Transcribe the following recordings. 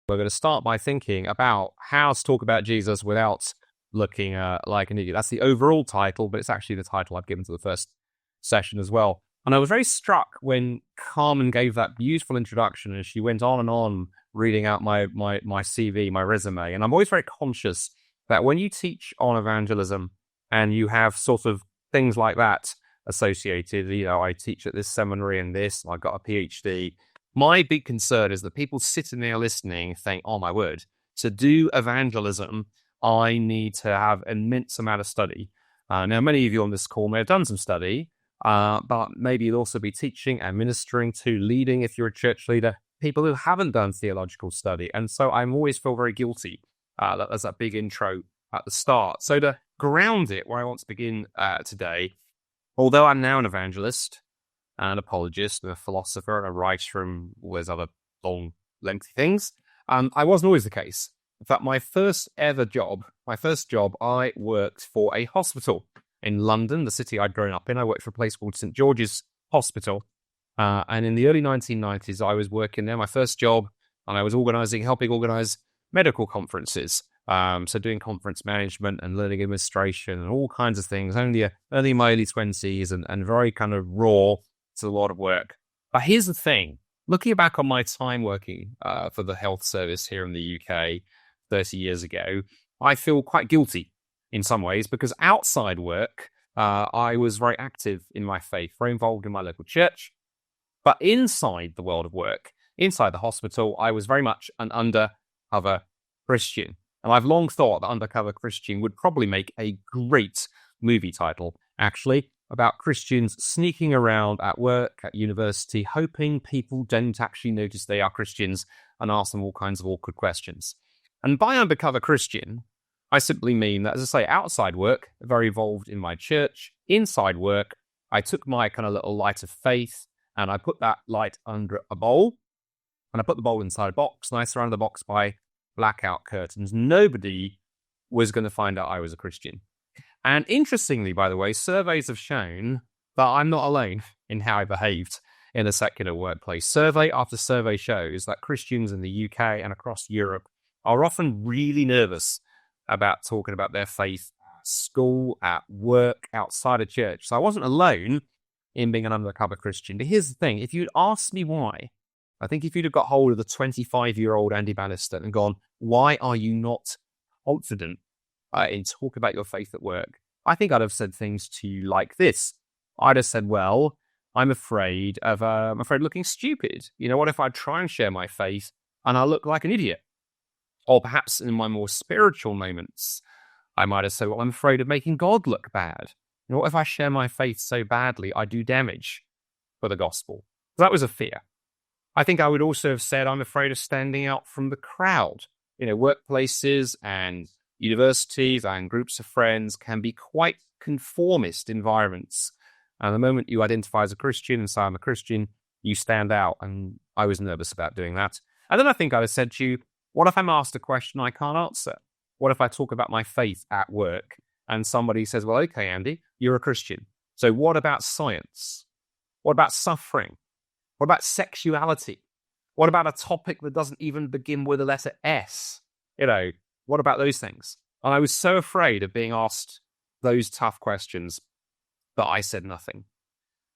We're going to start by thinking about how to talk about Jesus without looking like an idiot. That's the overall title, but it's actually the title I've given to the first session as well. And I was very struck when Carmen gave that beautiful introduction, and she went on and on reading out my CV, my resume. And I'm always very conscious that when you teach on evangelism and you have sort of things like that associated, I teach at this seminary and this, I've got a PhD. My big concern is that people sitting there listening think, oh my word, to do evangelism, I need to have an immense amount of study. Now, many of you on this call may have done some study, but maybe you'll also be teaching and ministering to, leading, if you're a church leader, people who haven't done theological study. And so I always feel very guilty that there's that big intro at the start. So to ground it, where I want to begin today, although I'm now an evangelist, an apologist, a philosopher, and a writer, and all those other long, lengthy things, I wasn't always the case. In fact, my first job, I worked for a hospital in London, the city I'd grown up in. I worked for a place called St. George's Hospital. And in the early 1990s, I was working there, my first job, and I was helping organize medical conferences. So doing conference management and learning administration and all kinds of things, only in my early 20s and very kind of raw. It's a lot of work. But here's the thing. Looking back on my time working for the health service here in the UK 30 years ago, I feel quite guilty in some ways because outside work, I was very active in my faith, very involved in my local church. But inside the world of work, inside the hospital, I was very much an undercover Christian. And I've long thought that Undercover Christian would probably make a great movie title, actually, about Christians sneaking around at work, at university, hoping people don't actually notice they are Christians and ask them all kinds of awkward questions. And by Undercover Christian, I simply mean that, as I say, outside work, very involved in my church. Inside work, I took my kind of little light of faith and I put that light under a bowl, and I put the bowl inside a box, and I surrounded the box by blackout curtains. Nobody was going to find out I was a Christian. And interestingly, by the way, surveys have shown that I'm not alone in how I behaved in a secular workplace. Survey after survey shows that Christians in the UK and across Europe are often really nervous about talking about their faith at school, at work, outside of church. So I wasn't alone in being an undercover Christian. But here's the thing. If you'd asked me why, I think if you'd have got hold of the 25-year-old Andy Bannister and gone, why are you not confident in talking about your faith at work? I think I'd have said things to you like this. I'd have said, well, I'm afraid of looking stupid. What if I try and share my faith and I look like an idiot? Or perhaps in my more spiritual moments, I might have said, well, I'm afraid of making God look bad. What if I share my faith so badly I do damage for the gospel? That was a fear. I think I would also have said, I'm afraid of standing out from the crowd. Workplaces and universities and groups of friends can be quite conformist environments. And the moment you identify as a Christian and say, I'm a Christian, you stand out. And I was nervous about doing that. And then I think I'd have said to you, what if I'm asked a question I can't answer? What if I talk about my faith at work and somebody says, well, okay, Andy, you're a Christian. So what about science? What about suffering? What about sexuality? What about a topic that doesn't even begin with the letter S? What about those things? And I was so afraid of being asked those tough questions that I said nothing.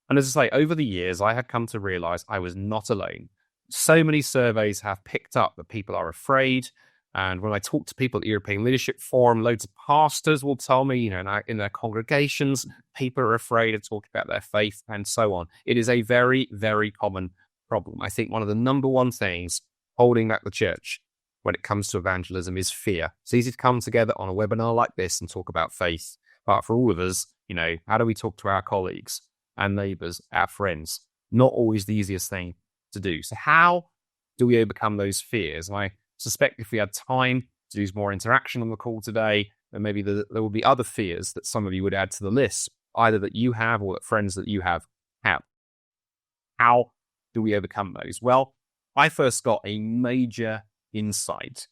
And as I say, over the years, I had come to realize I was not alone. So many surveys have picked up that people are afraid. And when I talk to people at the European Leadership Forum, loads of pastors will tell me, in their congregations, people are afraid to talk about their faith and so on. It is a very, very common problem. I think one of the number one things holding back the church when it comes to evangelism is fear. It's easy to come together on a webinar like this and talk about faith. But for all of us, how do we talk to our colleagues, our neighbours, our friends? Not always the easiest thing to do. So how do we overcome those fears? And I suspect if we had time to do more interaction on the call today, then maybe there will be other fears that some of you would add to the list, either that you have or that friends that you have. How do we overcome those? Well, I first got a major insight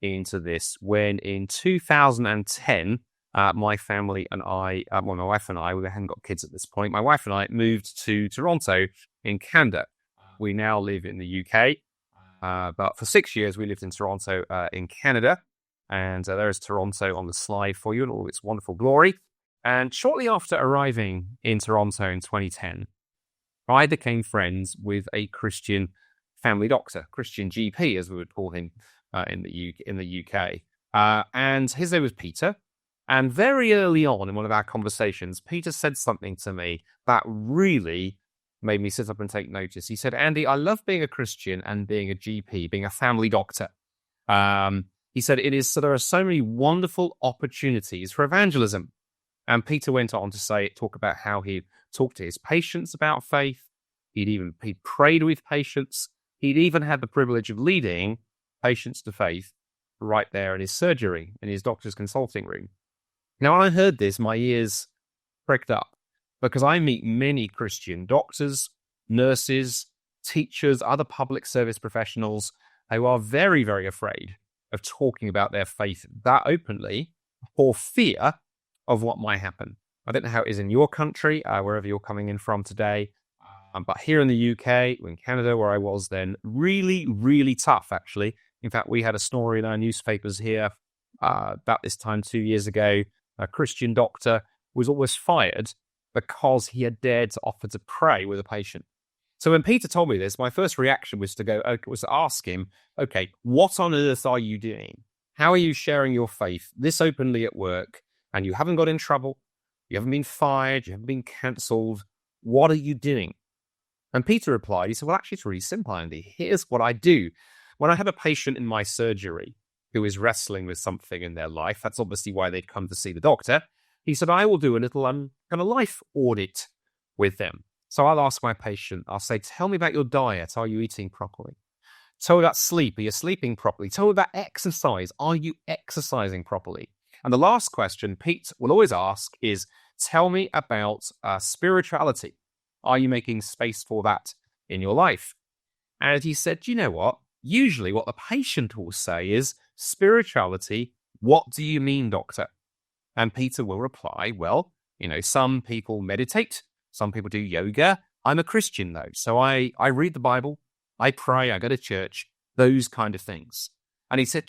into this when in 2010, my family and I, my wife and I, we hadn't got kids at this point, my wife and I moved to Toronto in Canada. We now live in the UK. But for 6 years, we lived in Toronto, in Canada. And there's Toronto on the slide for you in all its wonderful glory. And shortly after arriving in Toronto in 2010, I became friends with a Christian family doctor, Christian GP, as we would call him in the UK. And his name was Peter. And very early on in one of our conversations, Peter said something to me that really made me sit up and take notice. He said, "Andy, I love being a Christian and being a GP, being a family doctor." He said, there are so many wonderful opportunities for evangelism. And Peter went on to talk about how he talked to his patients about faith. He'd prayed with patients. He'd even had the privilege of leading patients to faith right there in his surgery, in his doctor's consulting room. Now, when I heard this, my ears pricked up, because I meet many Christian doctors, nurses, teachers, other public service professionals who are very, very afraid of talking about their faith that openly for fear of what might happen. I don't know how it is in your country, wherever you're coming in from today, but here in the UK, in Canada, where I was then, really, really tough, actually. In fact, we had a story in our newspapers here about this time 2 years ago. A Christian doctor was almost fired because he had dared to offer to pray with a patient. So when Peter told me this, my first reaction was to ask him, okay, what on earth are you doing? How are you sharing your faith this openly at work, and you haven't got in trouble? You haven't been fired. You haven't been cancelled. What are you doing? And Peter replied, he said, well, actually, it's really simple, Andy. Here's what I do. When I have a patient in my surgery who is wrestling with something in their life, that's obviously why they'd come to see the doctor. He said, I will do a little kind of life audit with them. So I'll ask my patient, I'll say, tell me about your diet. Are you eating properly? Tell me about sleep. Are you sleeping properly? Tell me about exercise. Are you exercising properly? And the last question Pete will always ask is, tell me about spirituality. Are you making space for that in your life? And he said, you know what? Usually what the patient will say is, spirituality, what do you mean, doctor? And Peter will reply, well, some people meditate, some people do yoga. I'm a Christian, though, so I read the Bible, I pray, I go to church, those kind of things. And he said,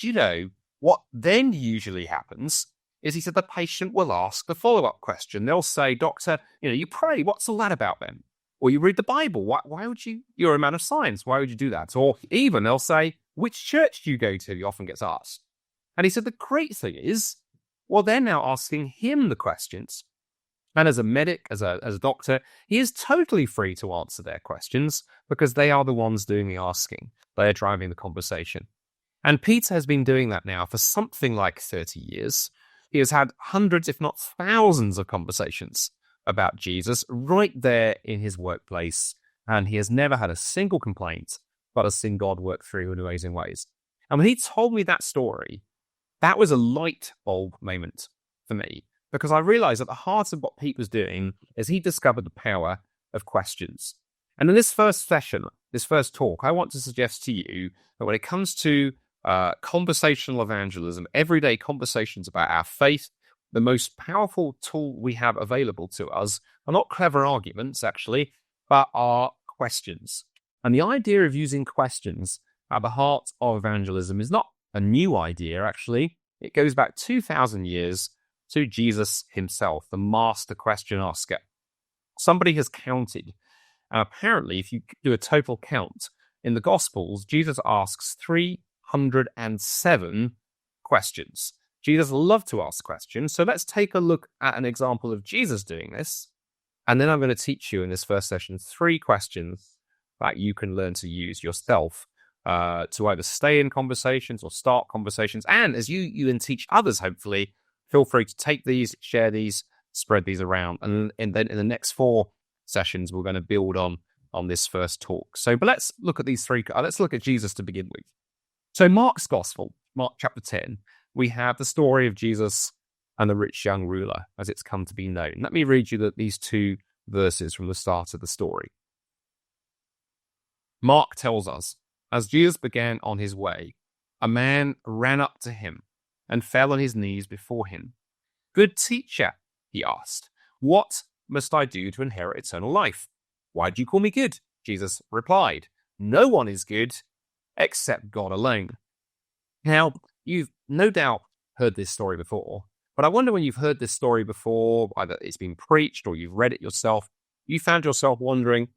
what then usually happens is, he said, the patient will ask the follow-up question. They'll say, doctor, you pray, what's all that about then? Or you read the Bible, why would you? You're a man of science, why would you do that? Or even they'll say, which church do you go to? He often gets asked. And he said, the great thing is, well, they're now asking him the questions. And as a medic, as a doctor, he is totally free to answer their questions, because they are the ones doing the asking. They are driving the conversation. And Peter has been doing that now for something like 30 years. He has had hundreds, if not thousands, of conversations about Jesus right there in his workplace. And he has never had a single complaint, but has seen God work through in amazing ways. And when he told me that story, that was a light bulb moment for me, because I realized at the heart of what Pete was doing is he discovered the power of questions. And in this first session, this first talk, I want to suggest to you that when it comes to conversational evangelism, everyday conversations about our faith, the most powerful tool we have available to us are not clever arguments, actually, but are questions. And the idea of using questions at the heart of evangelism is not a new idea, actually. It goes back 2,000 years to Jesus himself, the master question asker. Somebody has counted, and apparently, if you do a total count, in the Gospels, Jesus asks 307 questions. Jesus loved to ask questions, so let's take a look at an example of Jesus doing this, and then I'm going to teach you in this first session 3 questions that you can learn to use yourself to either stay in conversations or start conversations. And as you and teach others, hopefully, feel free to take these, share these, spread these around. And then in the next 4 sessions, we're going to build on this first talk. But let's look at these 3. Let's look at Jesus to begin with. So Mark's Gospel, Mark chapter 10, we have the story of Jesus and the rich young ruler, as it's come to be known. Let me read you these 2 verses from the start of the story. Mark tells us, as Jesus began on his way, a man ran up to him and fell on his knees before him. Good teacher, he asked, what must I do to inherit eternal life? Why do you call me good? Jesus replied, no one is good except God alone. Now, you've no doubt heard this story before, but I wonder when you've heard this story before, either it's been preached or you've read it yourself, you found yourself wondering,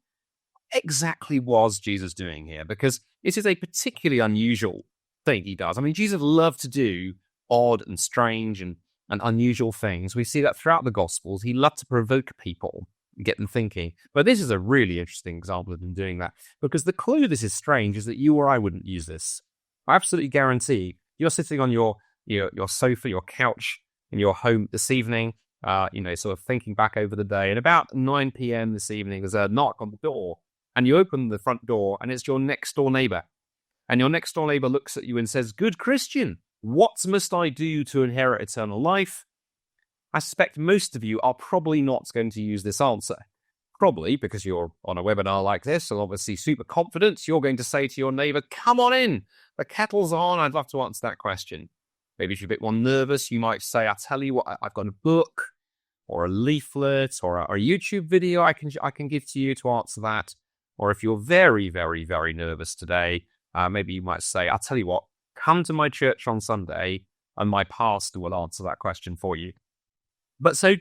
exactly was Jesus doing here? Because it is a particularly unusual thing he does. I mean, Jesus loved to do odd and strange and unusual things. We see that throughout the Gospels. He loved to provoke people and get them thinking. But this is a really interesting example of him doing that, because the clue this is strange is that you or I wouldn't use this. I absolutely guarantee you're sitting on your sofa, your couch in your home this evening, sort of thinking back over the day. And about 9 p.m. this evening, there's a knock on the door. And you open the front door, and it's your next door neighbor. And your next door neighbor looks at you and says, "Good Christian, what must I do to inherit eternal life?" I suspect most of you are probably not going to use this answer. Probably because you're on a webinar like this and obviously super confident, you're going to say to your neighbor, "Come on in, the kettle's on, I'd love to answer that question." Maybe if you're a bit more nervous, you might say, "I'll tell you what, I've got a book or a leaflet or a YouTube video I can give to you to answer that." Or if you're very, very, very nervous today, maybe you might say, "I'll tell you what, come to my church on Sunday and my pastor will answer that question for you." But so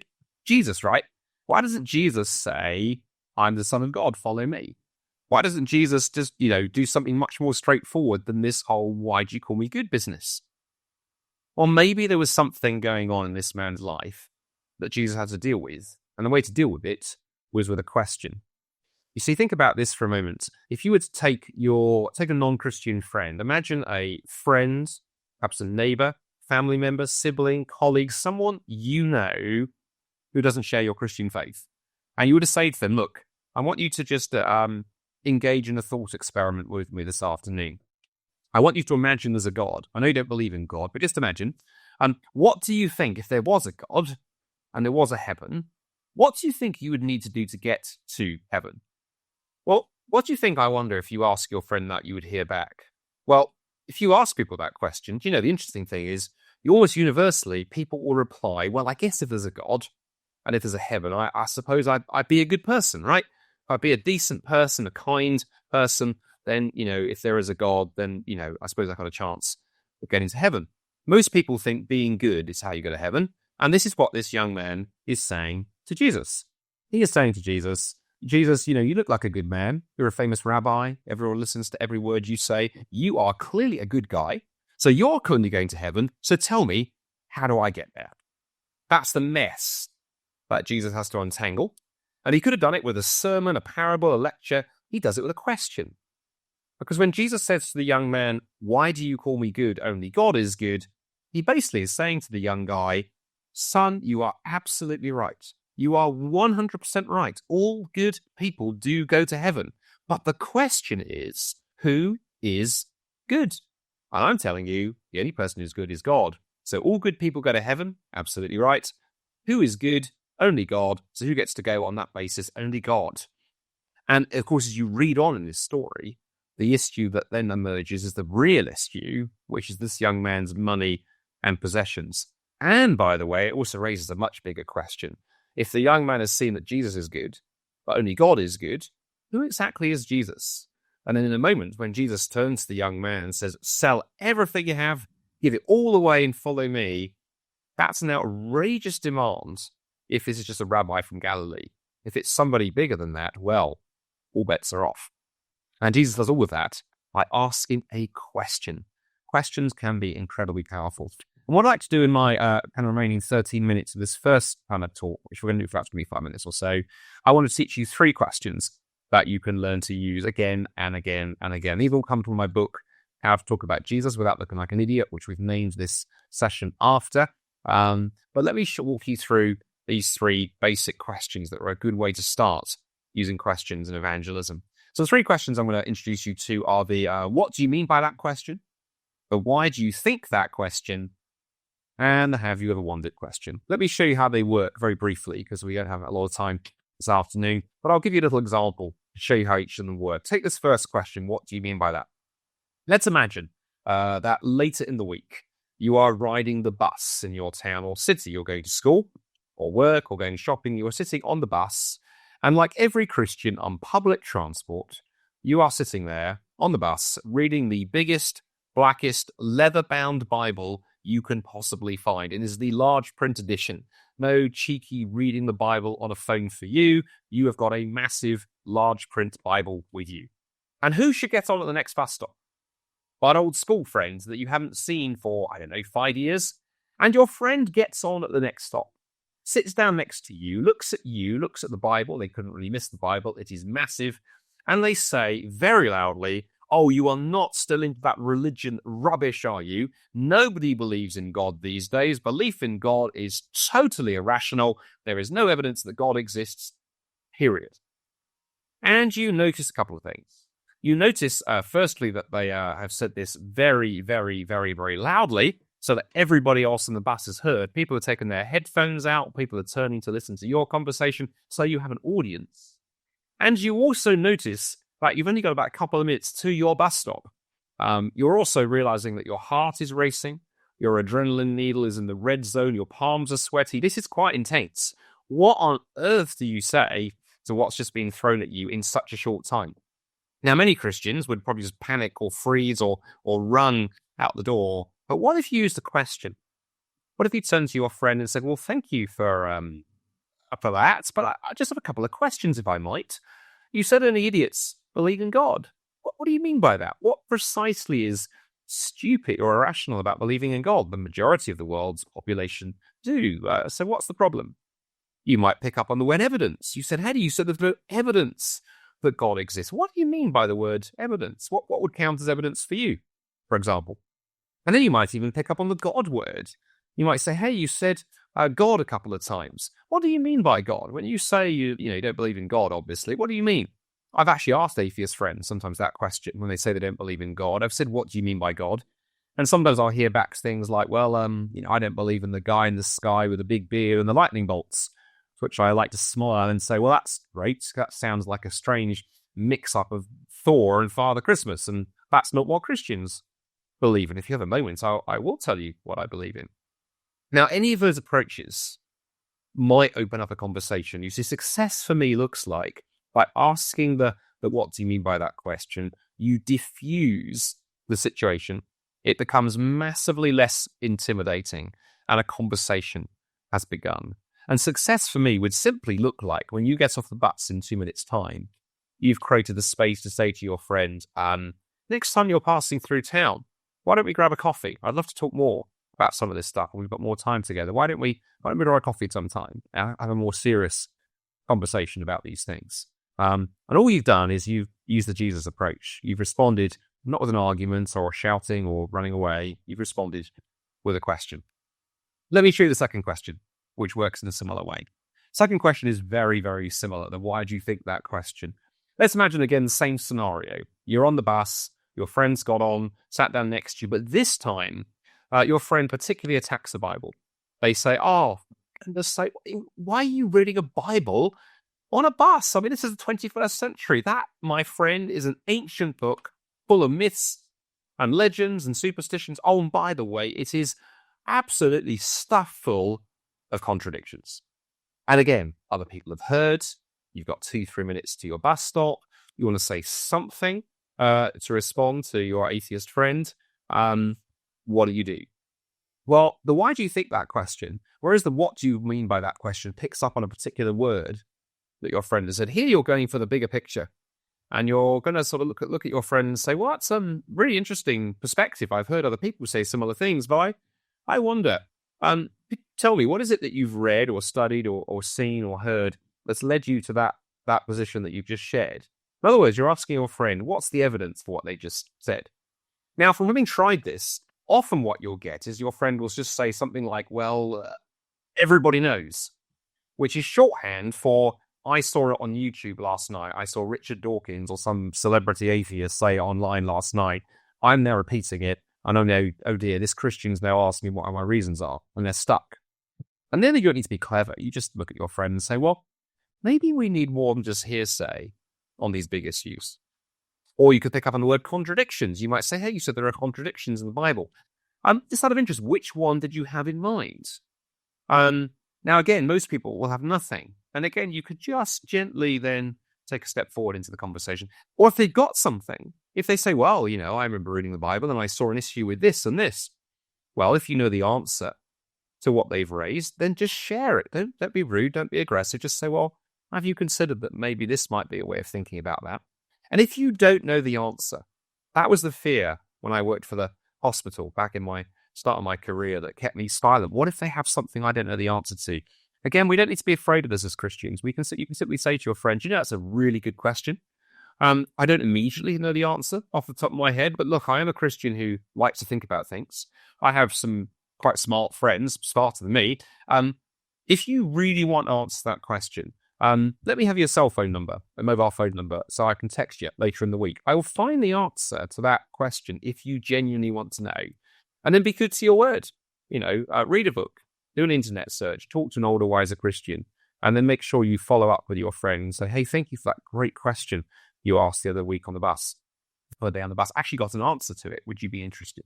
Jesus, right? Why doesn't Jesus say, "I'm the Son of God, follow me"? Why doesn't Jesus just, do something much more straightforward than this whole "why do you call me good" business? Or maybe there was something going on in this man's life that Jesus had to deal with. And the way to deal with it was with a question. You see, think about this for a moment. If you were to take a non-Christian friend, imagine a friend, perhaps a neighbor, family member, sibling, colleague, someone you know who doesn't share your Christian faith. And you were to say to them, "Look, I want you to just engage in a thought experiment with me this afternoon. I want you to imagine there's a God. I know you don't believe in God, but just imagine. And what do you think if there was a God and there was a heaven? What do you think you would need to do to get to heaven?" Well, what do you think, I wonder, if you ask your friend that, you would hear back? Well, if you ask people that question, the interesting thing is, almost universally, people will reply, "Well, I guess if there's a God and if there's a heaven, I suppose I'd be a good person, right? I'd be a decent person, a kind person. Then, if there is a God, then, I suppose I've got a chance of getting to heaven." Most people think being good is how you go to heaven. And this is what this young man is saying to Jesus. He is saying to Jesus, "Jesus, you look like a good man. You're a famous rabbi. Everyone listens to every word you say. You are clearly a good guy. So you're clearly going to heaven. So tell me, how do I get there?" That's the mess that Jesus has to untangle. And he could have done it with a sermon, a parable, a lecture. He does it with a question. Because when Jesus says to the young man, "Why do you call me good? Only God is good," he basically is saying to the young guy, "Son, you are absolutely right. You are 100% right. All good people do go to heaven. But the question is, who is good?" And I'm telling you, the only person who's good is God. So all good people go to heaven. Absolutely right. Who is good? Only God. So who gets to go on that basis? Only God. And of course, as you read on in this story, the issue that then emerges is the real issue, which is this young man's money and possessions. And by the way, it also raises a much bigger question. If the young man has seen that Jesus is good, but only God is good, who exactly is Jesus? And then in a moment, when Jesus turns to the young man and says, "Sell everything you have, give it all away and follow me," that's an outrageous demand if this is just a rabbi from Galilee. If it's somebody bigger than that, well, all bets are off. And Jesus does all of that by asking a question. Questions can be incredibly powerful. And what I'd like to do in my kind of remaining 13 minutes of this first kind of talk, which we're going to do for about 25 minutes or so, I want to teach you 3 questions that you can learn to use again and again and again. These all come from my book, How to Talk About Jesus Without Looking Like an Idiot, which we've named this session after. But let me walk you through these 3 basic questions that are a good way to start using questions in evangelism. So the 3 questions I'm going to introduce you to are the what do you mean by that question? The why do you think that question? And the have you ever wondered question. Let me show you how they work very briefly, because we don't have a lot of time this afternoon, but I'll give you a little example to show you how each of them work. Take this first question. What do you mean by that? Let's imagine that later in the week, you are riding the bus in your town or city. You're going to school or work or going shopping. You're sitting on the bus. And like every Christian on public transport, you are sitting there on the bus, reading the biggest, blackest, leather-bound Bible you can possibly find. It is the large print edition. No cheeky reading the Bible on a phone for you. You have got a massive, large print Bible with you. And who should get on at the next bus stop? But old school friends that you haven't seen for, 5 years. And your friend gets on at the next stop, sits down next to you, looks at the Bible. They couldn't really miss the Bible. It is massive. And they say very loudly, "Oh, you are not still into that religion rubbish, are you? Nobody believes in God these days. Belief in God is totally irrational. There is no evidence that God exists, period." And you notice a couple of things. You notice, firstly, that they have said this very, very, very, very loudly, so that everybody else in the bus has heard. People are taking their headphones out. People are turning to listen to your conversation, so you have an audience. And you also notice that you've only got about a couple of minutes to your bus stop. You're also realizing that your heart is racing, your adrenaline needle is in the red zone, your palms are sweaty. This is quite intense. What on earth do you say to what's just been thrown at you in such a short time? Now, many Christians would probably just panic or freeze or run out the door. But what if you used a question? What if you turned to your friend and said, "Well, thank you for that, but I just have a couple of questions, if I might. You said only idiots believe in God. What do you mean by that? What precisely is stupid or irrational about believing in God? The majority of the world's population do. So what's the problem?" You might pick up on the word evidence. You said, "Hey, you said there's no evidence that God exists." What do you mean by the word evidence? What would count as evidence for you, for example? And then you might even pick up on the God word. You might say, "Hey, you said God a couple of times. What do you mean by God? When you say you don't believe in God, obviously, what do you mean?" I've actually asked atheist friends sometimes that question when they say they don't believe in God. I've said, "What do you mean by God?" And sometimes I'll hear back things like, "Well, I don't believe in the guy in the sky with a big beard and the lightning bolts." To which I like to smile and say, "Well, that's great. That sounds like a strange mix-up of Thor and Father Christmas, and that's not what Christians believe in." If you have a moment, I will tell you what I believe in. Now, any of those approaches might open up a conversation. You see, success for me looks like by asking the "what do you mean by that" question, you diffuse the situation. It becomes massively less intimidating, and a conversation has begun. And success for me would simply look like when you get off the bus in 2 minutes' time, you've created a space to say to your friend, "Next time you're passing through town, why don't we grab a coffee? I'd love to talk more about some of this stuff, and we've got more time together. Why don't we grab a coffee sometime and have a more serious conversation about these things?" And all you've done is you've used the Jesus approach. You've responded not with an argument or shouting or running away. You've responded with a question. Let me show you the second question, which works in a similar way. Second question is very, very similar. The "why do you think that" question. Let's imagine again the same scenario. You're on the bus, your friends got on, sat down next to you, but this time your friend particularly attacks the Bible. They say, "Oh," and they say, "Why are you reading a Bible on a bus? I mean, this is the 21st century. That, my friend, is an ancient book full of myths and legends and superstitions. Oh, and by the way, it is absolutely stuffed full of contradictions." And again, other people have heard. You've got 2-3 minutes to your bus stop. You want to say something to respond to your atheist friend. What do you do? Well, the "why do you think that" question, whereas the "what do you mean by that" question picks up on a particular word that your friend has said. Here you're going for the bigger picture. And you're going to sort of look at your friend and say, "Well, that's a really interesting perspective. I've heard other people say similar things, but I wonder, tell me, what is it that you've read or studied or seen or heard that's led you to that position that you've just shared?" In other words, you're asking your friend, what's the evidence for what they just said? Now, from having tried this, often what you'll get is your friend will just say something like, "Well, everybody knows," which is shorthand for "I saw it on YouTube last night. I saw Richard Dawkins or some celebrity atheist say it online last night. I'm now repeating it. And I know, oh dear, this Christian's now asking me what my reasons are." And they're stuck. And then you don't need to be clever. You just look at your friend and say, "Well, maybe we need more than just hearsay on these big issues." Or you could pick up on the word contradictions. You might say, "Hey, you said there are contradictions in the Bible. Just out of interest, which one did you have in mind?" Now, again, most people will have nothing. And again, you could just gently then take a step forward into the conversation. Or if they've got something, if they say, well, I remember reading the Bible and I saw an issue with this and this. Well, if you know the answer to what they've raised, then just share it. Don't be rude. Don't be aggressive. Just say, well, have you considered that maybe this might be a way of thinking about that? And if you don't know the answer, that was the fear when I worked for the hospital back in my start of my career that kept me silent. What if they have something I don't know the answer to? Again, we don't need to be afraid of this as Christians. You can simply say to your friend, that's a really good question. I don't immediately know the answer off the top of my head, but look, I am a Christian who likes to think about things. I have some quite smart friends, smarter than me. If you really want to answer that question, let me have your cell phone number, a mobile phone number, so I can text you later in the week. I will find the answer to that question if you genuinely want to know. And then be good to your word. Read a book, do an internet search, talk to an older, wiser Christian, and then make sure you follow up with your friend and say, hey, thank you for that great question you asked the other week on the bus. Or day on the bus. I actually got an answer to it. Would you be interested?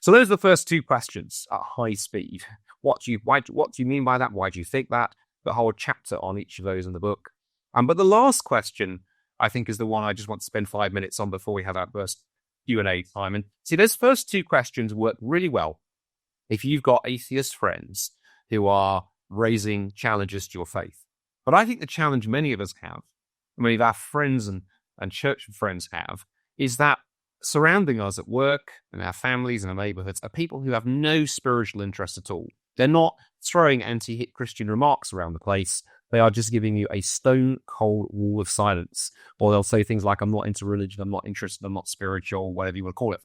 So those are the first two questions at high speed. What do you mean by that? Why do you think that? The whole chapter on each of those in the book. But the last question, I think, is the one I just want to spend 5 minutes on before we have our first Q&A time. And see, those first two questions work really well if you've got atheist friends who are raising challenges to your faith. But I think the challenge many of us have, many of our friends and church friends have, is that surrounding us at work and our families and our neighborhoods are people who have no spiritual interest at all. They're not throwing anti-hit Christian remarks around the place. They are just giving you a stone-cold wall of silence. Or they'll say things like, I'm not into religion, I'm not interested, I'm not spiritual, whatever you want to call it.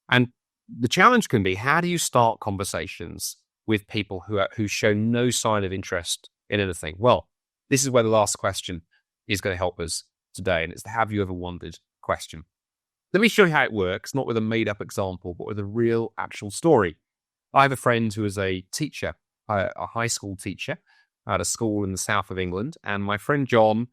And the challenge can be, how do you start conversations with people who show no sign of interest in anything? Well, this is where the last question is going to help us today, and it's the have you ever wondered question. Let me show you how it works, not with a made-up example, but with a real, actual story. I have a friend who is a teacher, a high school teacher at a school in the south of England, and my friend John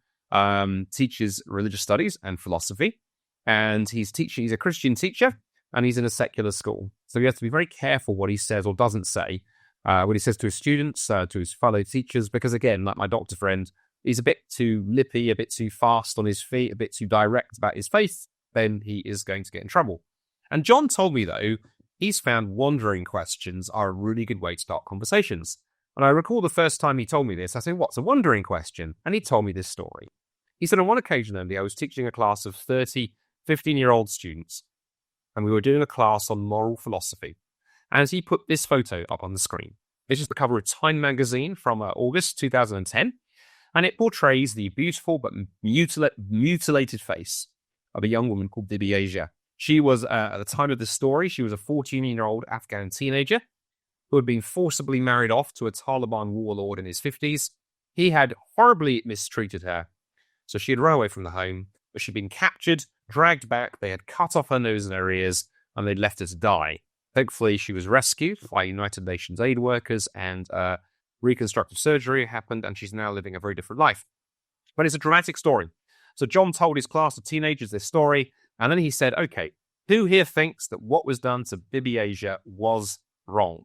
teaches religious studies and philosophy, and he's a Christian teacher, and he's in a secular school. So he has to be very careful what he says or doesn't say, what he says to his students, to his fellow teachers, because again, like my doctor friend, he's a bit too lippy, a bit too fast on his feet, a bit too direct about his faith, then he is going to get in trouble. And John told me, though, he's found wandering questions are a really good way to start conversations. And I recall the first time he told me this, I said, what's a wandering question? And he told me this story. He said, on one occasion only, I was teaching a class of 30, 15-year-old students, and we were doing a class on moral philosophy. And he put this photo up on the screen. This is the cover of Time magazine from August 2010, and it portrays the beautiful but mutilated face of a young woman called Bibi Asia. She was, at the time of the story, she was a 14-year-old Afghan teenager who had been forcibly married off to a Taliban warlord in his 50s. He had horribly mistreated her, so she had run away from the home, but she'd been captured, dragged back, they had cut off her nose and her ears, and they'd left her to die. Thankfully, she was rescued by United Nations aid workers, and reconstructive surgery happened, and she's now living a very different life. But it's a dramatic story. So John told his class of teenagers this story, and then he said, okay, who here thinks that what was done to Bibi Asia was wrong?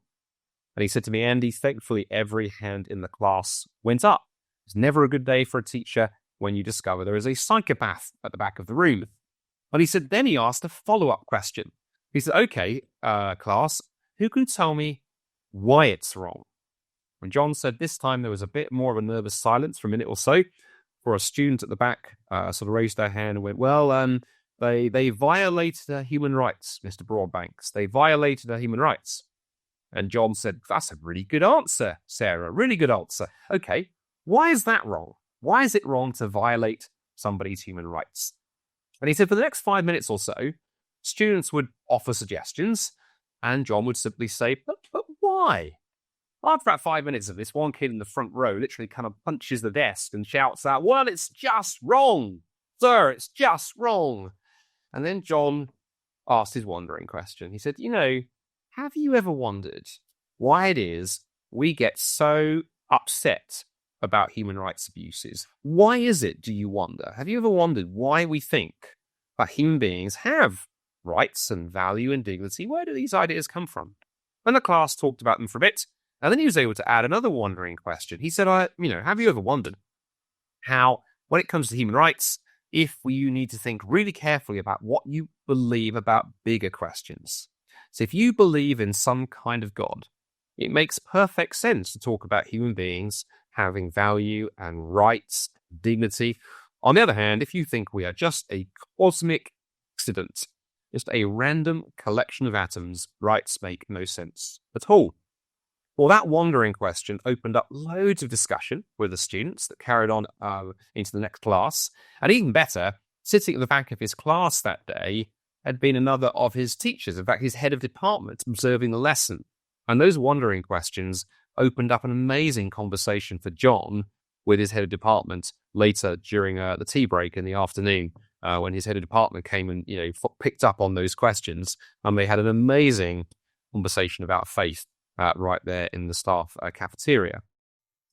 And he said to me, Andy, thankfully every hand in the class went up. It's never a good day for a teacher when you discover there is a psychopath at the back of the room. And he said, then he asked a follow-up question. He said, okay, class, who can tell me why it's wrong? When John said this time, there was a bit more of a nervous silence for a minute or so, for a student at the back sort of raised their hand and went, well, they violated their human rights, Mr. Broadbanks. They violated their human rights. And John said, that's a really good answer, Sarah, really good answer. Okay, why is that wrong? Why is it wrong to violate somebody's human rights? And he said, for the next 5 minutes or so, students would offer suggestions, and John would simply say, but why? After about 5 minutes of this, one kid in the front row literally kind of punches the desk and shouts out, well, it's just wrong. Sir, it's just wrong. And then John asked his wandering question. He said, have you ever wondered why it is we get so upset about human rights abuses? Why is it, do you wonder? Have you ever wondered why we think that human beings have rights and value and dignity? Where do these ideas come from? And the class talked about them for a bit. And then he was able to add another wandering question. He said, have you ever wondered how when it comes to human rights, if you need to think really carefully about what you believe about bigger questions. So if you believe in some kind of God, it makes perfect sense to talk about human beings having value and rights, dignity. On the other hand, if you think we are just a cosmic accident, just a random collection of atoms, rights make no sense at all. Well, that wandering question opened up loads of discussion with the students that carried on into the next class. And even better, sitting at the back of his class that day had been another of his teachers, in fact, his head of department, observing the lesson. And those wandering questions opened up an amazing conversation for John with his head of department later during the tea break in the afternoon, when his head of department came and picked up on those questions, and they had an amazing conversation about faith right there in the staff cafeteria.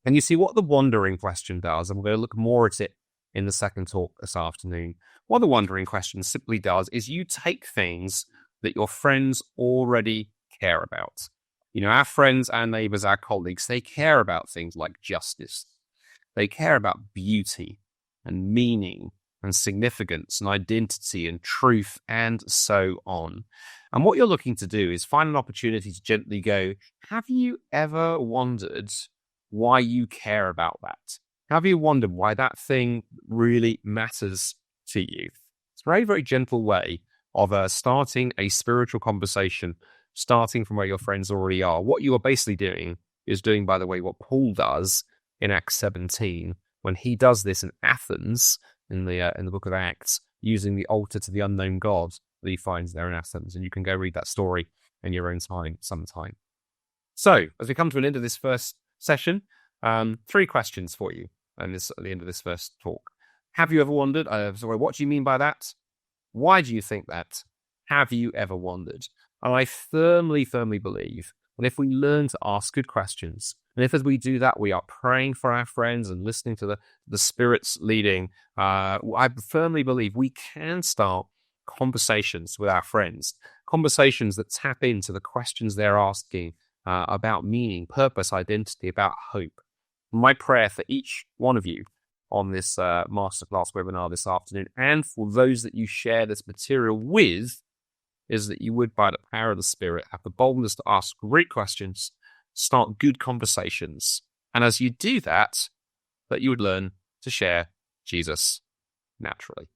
And you see what the wandering question does, and we're going to look more at it in the second talk this afternoon. What the wandering question simply does is you take things that your friends already care about. Our friends, our neighbours, our colleagues, they care about things like justice. They care about beauty and meaning and significance and identity and truth and so on. And what you're looking to do is find an opportunity to gently go, have you ever wondered why you care about that? Have you wondered why that thing really matters to you? It's a very, very gentle way of starting a spiritual conversation, starting from where your friends already are. What you are basically doing is doing, by the way, what Paul does in Acts 17, when he does this in Athens, in the book of Acts, using the altar to the unknown God that he finds there in Athens. And you can go read that story in your own time sometime. So, as we come to an end of this first session, 3 questions for you at the end of this first talk. Have you ever wondered? What do you mean by that? Why do you think that? Have you ever wondered? And I firmly, firmly believe that if we learn to ask good questions, and if as we do that, we are praying for our friends and listening to the Spirit's leading, I firmly believe we can start conversations with our friends, conversations that tap into the questions they're asking about meaning, purpose, identity, about hope. My prayer for each one of you on this masterclass webinar this afternoon, and for those that you share this material with, is that you would, by the power of the Spirit, have the boldness to ask great questions, start good conversations, and as you do that, that you would learn to share Jesus naturally.